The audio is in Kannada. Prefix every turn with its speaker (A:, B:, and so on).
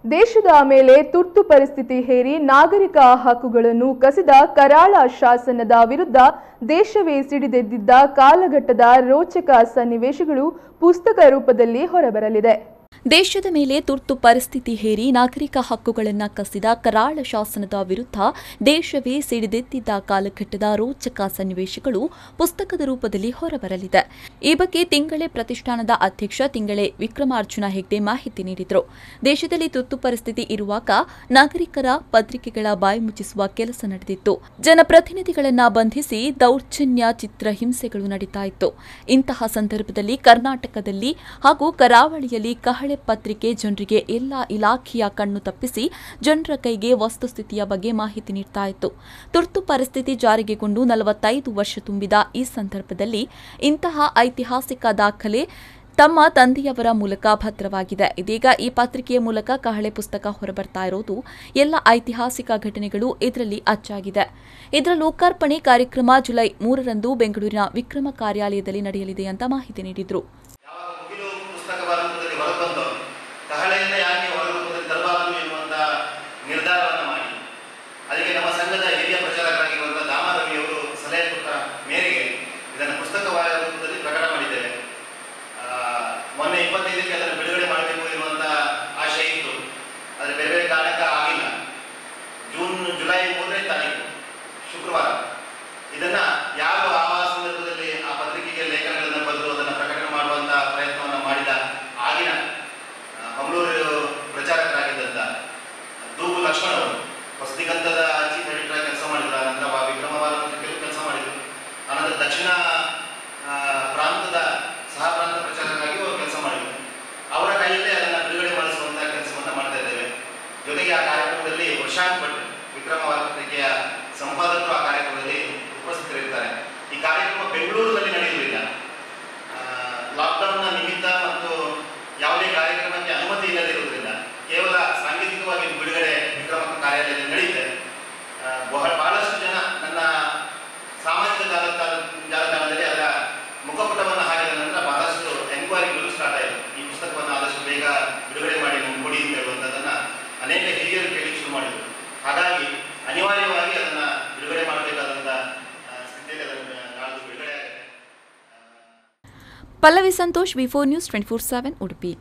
A: ದೇಶದ ಮೇಲೆ ತುರ್ತು ಪರಿಸ್ಥಿತಿ ಹೇರಿ ನಾಗರಿಕ ಹಕ್ಕುಗಳನ್ನು ಕಸಿದ ಕರಾಳ ಶಾಸನದ ವಿರುದ್ಧ ದೇಶವೇ ಸಿಡಿದೆದ್ದಿದ್ದ ಕಾಲಘಟ್ಟದ ರೋಚಕ ಸನ್ನಿವೇಶಗಳು ಪುಸ್ತಕ ರೂಪದಲ್ಲಿ ಹೊರಬರಲಿದೆ.
B: ದೇಶದ ಮೇಲೆ ತುರ್ತು ಪರಿಸ್ಥಿತಿ ಹೇರಿ ನಾಗರಿಕ ಹಕ್ಕುಗಳನ್ನು ಕಸಿದ ಕರಾಳ ಶಾಸನದ ವಿರುದ್ಧ ದೇಶವೇ ಸಿಡಿದೆದ್ದಿದ್ದ ಕಾಲಘಟ್ಟದ ರೋಚಕ ಸನ್ನಿವೇಶಗಳು ಪುಸ್ತಕದ ರೂಪದಲ್ಲಿ ಹೊರಬರಲಿದೆ. ಈ ಬಗ್ಗೆ ತಿಂಗಳೇ ಪ್ರತಿಷ್ಠಾನದ ಅಧ್ಯಕ್ಷ ತಿಂಗಳೇ ವಿಕ್ರಮಾರ್ಜುನ ಹೆಗ್ಡೆ ಮಾಹಿತಿ ನೀಡಿದರು. ದೇಶದಲ್ಲಿ ತುರ್ತು ಪರಿಸ್ಥಿತಿ ಇರುವಾಗ ನಾಗರಿಕರ ಪತ್ರಿಕೆಗಳ ಬಾಯಿ ಮುಚ್ಚಿಸುವ ಕೆಲಸ ನಡೆದಿತ್ತು. ಜನಪ್ರತಿನಿಧಿಗಳನ್ನ ಬಂಧಿಸಿ ದೌರ್ಜನ್ಯ ಚಿತ್ರಹಿಂಸೆಗಳು ನಡೀತಾ ಇತ್ತು. ಇಂತಹ ಸಂದರ್ಭದಲ್ಲಿ ಕರ್ನಾಟಕದಲ್ಲಿ ಹಾಗೂ ಕರಾವಳಿಯಲ್ಲಿ ಕಹಳೆ ಪತ್ರಿಕೆ ಜನರಿಗೆ ಎಲ್ಲ ಇಲಾಖೆಯ ಕಣ್ಣು ತಪ್ಪಿಸಿ ಜನರ ಕೈಗೆ ವಸ್ತುಸ್ಥಿತಿಯ ಬಗ್ಗೆ ಮಾಹಿತಿ ನೀಡ್ತಾ ಇತ್ತು. ತುರ್ತು ಪರಿಸ್ಥಿತಿ ಜಾರಿಗೆಗೊಂಡು 45 ವರ್ಷ ತುಂಬಿದ ಈ ಸಂದರ್ಭದಲ್ಲಿ ಇಂತಹ ಐತಿಹಾಸಿಕ ದಾಖಲೆ ತಮ್ಮ ತಂದೆಯವರ ಮೂಲಕ ಭದ್ರವಾಗಿದೆ. ಇದೀಗ ಈ ಪತ್ರಿಕೆಯ ಮೂಲಕ ಕಹಳೆ ಪುಸ್ತಕ ಹೊರಬರ್ತಾ ಇರೋದು ಎಲ್ಲ ಐತಿಹಾಸಿಕ ಘಟನೆಗಳು ಇದರಲ್ಲಿ ಅಚ್ಚಾಗಿದೆ. ಇದರ ಲೋಕಾರ್ಪಣೆ ಕಾರ್ಯಕ್ರಮ ಜುಲೈ 3ರಂದು ಬೆಂಗಳೂರಿನ ವಿಕ್ರಮ ಕಾರ್ಯಾಲಯದಲ್ಲಿ ನಡೆಯಲಿದೆ ಅಂತ ಮಾಹಿತಿ ನೀಡಿದರು.
C: ಕಹಳೆಯಿಂದ ಯಾಕೆ ಹೊರರೂಪದಲ್ಲಿ ತರಬಾರದು ಎನ್ನುವಂಥ ನಿರ್ಧಾರವನ್ನು ಮಾಡಿ ಅದಕ್ಕೆ ನಮ್ಮ ಸಂಘದ ಹಿರಿಯ ಪ್ರಚಾರಕರಾಗಿರುವಂತಹ ದಾಮರವಿಯವರು ಸಲಹೆ ಕೊಟ್ಟ ಮೇರೆಗೆ ಇದನ್ನು ಪುಸ್ತಕವಾದ ರೂಪದಲ್ಲಿ ಪ್ರಕಟ ಮಾಡಿದ್ದೇವೆ. ಮೊನ್ನೆ 25ಕ್ಕೆ ಅದನ್ನು ಬಿಡುಗಡೆ ಮಾಡಬೇಕು ಎನ್ನುವಂಥ ಆಶೆ ಇತ್ತು. ಆದರೆ ಬೇರೆ ಬೇರೆ ಕಾರಣಕ್ಕೆ ಆಗಿಲ್ಲ. ಜುಲೈ 3ನೇ ತಾರೀಕು ಶುಕ್ರವಾರ ಇದನ್ನು ಯಾವ ಸಂದರ್ಭದಲ್ಲಿ ಆ ಪತ್ರಿಕೆಗೆ ಲೇಖನಗಳನ್ನು ಬರೆದು ಅದನ್ನು ಪ್ರಕಟಣೆ ಮಾಡುವಂಥ ಪ್ರಯತ್ನವನ್ನು ಮಾಡಿದ ಆಗಿನ ಮಂಗಳೂರು ಪ್ರಚಾರಕರಾಗಿದ್ದಂಥ ದೂಗು ಲಕ್ಷ್ಮಣ್ ಅವರು ಹೊಸದಿಗಂತದ ಚೀಫ್ ಎಡಿಟರ್ ಆಗಿ ಕೆಲಸ ಮಾಡಿದ್ರು. ಅನಂತರ ವಿಕ್ರಮ ಪತ್ರಿಕೆಯಲ್ಲೂ ಕೆಲಸ ಮಾಡಿದರು. ಅನಂತರ ದಕ್ಷಿಣ ಪ್ರಾಂತದ ಸಹ ಪ್ರಾಂತ ಪ್ರಚಾರಕರಾಗಿ ಅವರು ಕೆಲಸ ಮಾಡಿದರು. ಅವರ ಕೈಯಲ್ಲೇ ಅದನ್ನು ಬಿಡುಗಡೆ ಮಾಡಿಸುವಂಥ ಕೆಲಸವನ್ನು ಮಾಡ್ತಾ ಇದ್ದೇವೆ. ಜೊತೆಗೆ ಆ ಕಾರ್ಯಕ್ರಮದಲ್ಲಿ ವರ್ಷಾಂತ್ ಭಟ್ ವಿಕ್ರಮ ಪತ್ರಿಕೆಯ ಸಂಪಾದಕರು ಆ ಕಾರ್ಯಕ್ರಮದಲ್ಲಿ ಉಪಸ್ಥಿತರಿರ್ತಾರೆ. ಈ ಕಾರ್ಯಕ್ರಮ ಬೆಂಗಳೂರಿನಲ್ಲಿ ನಡೆಯುವುದಿಲ್ಲ. ಲಾಕ್ಡೌನ್ನ ನಿಮಿತ್ತ ಮತ್ತು ಯಾವುದೇ ಕಾರ್ಯಕ್ರಮಕ್ಕೆ ಅನುಮತಿ ಇಲ್ಲದಿರುವುದರಿಂದ ಕೇವಲ ಸಾಂಕೇತಿಕವಾಗಿ ಬಿಡುಗಡೆ ವಿಕ್ರಮ ಕಾರ್ಯಾಲಯದಲ್ಲಿ ನಡೆಯುತ್ತೆ. ಬಹಳಷ್ಟು ಜನ ನನ್ನ ಸಾಮಾಜಿಕ ಜಾಲತಾಣದಲ್ಲಿ ಅದರ ಮುಖಪುಟವನ್ನು ಹಾಕಿದ ನಂತರ ಬಹಳಷ್ಟು ಎಂಕ್ವೈರಿಗಳು ಸ್ಟಾರ್ಟ್ ಆಯಿತು. ಈ ಪುಸ್ತಕವನ್ನು ಆದಷ್ಟು ಬೇಗ ಬಿಡುಗಡೆ ಮಾಡಿ ಕೊಡಿ ಅಂತ ಹೇಳುವಂಥದ್ದನ್ನು ಅನೇಕ ಹಿರಿಯರು ಕೇಳಿ ಶುರು ಮಾಡಿದರು. ಹಾಗಾಗಿ ಅನಿವಾರ್ಯವಾಗಿ ಅದನ್ನು ಬಿಡುಗಡೆ ಮಾಡಬೇಕಾದಂಥ ಸ್ಥಿತಿಯಲ್ಲಿ ಅದನ್ನು ನಾಳೆ ಬಿಡುಗಡೆ ಆಗುತ್ತೆ.
B: Pallavi Santosh, V4 News 24/7 Udupi.